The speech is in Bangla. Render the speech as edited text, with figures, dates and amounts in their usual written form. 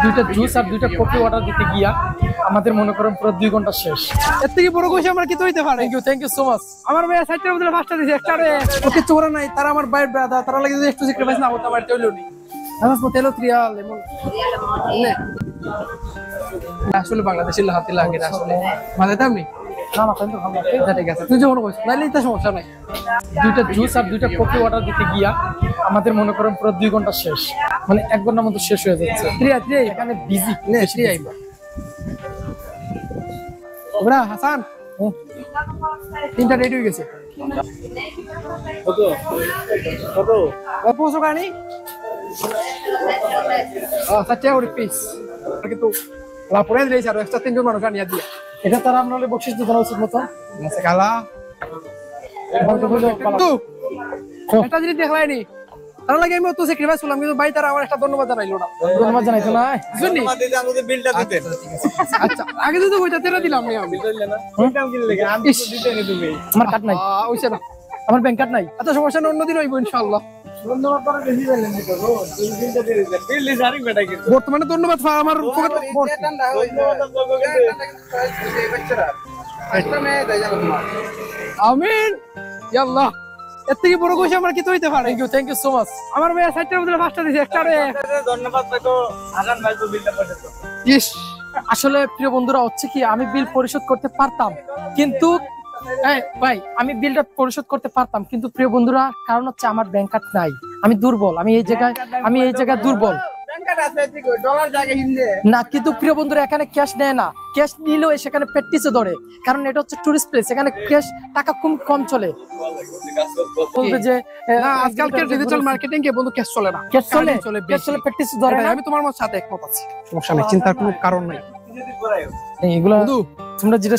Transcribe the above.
দুইটা জুস আর দুইটা কফি অর্ডার দিতে গিয়া আমাদের মনে করেন পুরো 2 ঘন্টা শেষ। এর থেকে বড় খুশি আমার কিছু হইতে পারে। Thank you so much. আমার ভাই 60টার বদলে 5টা দিছে একটা রে ওকে চোরা নাই তারা আমার ভাই ব্রাদার তারা লাগে একটু স্যাক্রিফাইস না হতো আমার তেলও নি আলাস মতেলো ত্রিয়াল এমন আসলে বাংলাদেশের হাতে লাগে না আসলে মানে তেমনি না না কিন্তু ভালো ঠিক আছে তুই যেমন কইছ নাইলে তো সমস্যা নাই। দুইটা জুস আর দুইটা কফি অর্ডার দিতে গিয়া আমাদের মনে করেন পুরো 2 ঘন্টা শেষ, মানে 1 ঘন্টার মতো শেষ হয়ে যাচ্ছে। ত্রিয়া এখানে বিজি নে ত্রিয়া ওরা হাসান তিনটা রেডি হয়ে গেছে কত কত পৌঁছো গানি সাথে ওর পিস কিন্তু লাপরে দিলে আর এক্সট্রা 3 জন মানুষ আনিয়া দিয়া এটা তারা আমরা বকশিশ দিতে উচিত মতো আছে কালা এটা যদি দেখলাইনি তার লাগে আমি তো স্যাক্রিফাইস করলাম কিন্তু ভাই তারা আমার একটা ধন্যবাদ জানাইলো না। ধন্যবাদ জানাইতো না বুঝলি আমাদের বিলটা দিতে আচ্ছা আগে তো ওইটা তেরা দিলাম আমি দিলে না কোনটা কি লাগে আমি তো দিতে নি তুমি আমার কার্ড নাই, ওইছে না আমার ব্যাংক কার্ড নাই। এত সমস্যা না অন্যদিন হইব ইনশাআল্লাহ। ধন্যবাদ পরে বেশি দিলেন নি তো তুমি বিলটা দিয়ে দিলে বিল দি জারি বেটা কি বর্তমানে ধন্যবাদ আমার পকেট আমিন ইয়া আল্লাহ এর থেকে বড় খুশি আমার কিছু হইতে পারে। Thank you so much. আমার ভাই 60টার বদলে 5টা দিছে একটা রে ধন্যবাদ তো আগান ভাই তো বিলটা পয়সা ইস আসলে প্রিয় বন্ধুরা হচ্ছে কি আমি বিল পরিশোধ করতে পারতাম কিন্তু ভাই আমি বিলটা পরিশোধ করতে পারতাম কিন্তু প্রিয় বন্ধুরা কারণ হচ্ছে আমার ব্যাংক কার্ড নাই, আমি দুর্বল, আমি এই জায়গায় দুর্বল না। কিন্তু প্রিয় বন্ধুরা এখানে ক্যাশ নেয় না, ক্যাশ নিলেও সেখানে প্র্যাকটিসে ধরে, কারণ এটা হচ্ছে টুরিস্ট প্লেস, এখানে ক্যাশ টাকা খুব কম চলে। বলবে যে আজকালকার ডিজিটাল মার্কেটিং কে বন্ধু ক্যাশ চলে না, ক্যাশ চলে ক্যাশ চলে প্র্যাকটিসে ধরে। আমি তোমার সাথে একমত আছি, সমস্যা নেই, চিন্তার কোনো কারণ নাই। এগুলো তোমরা যেটা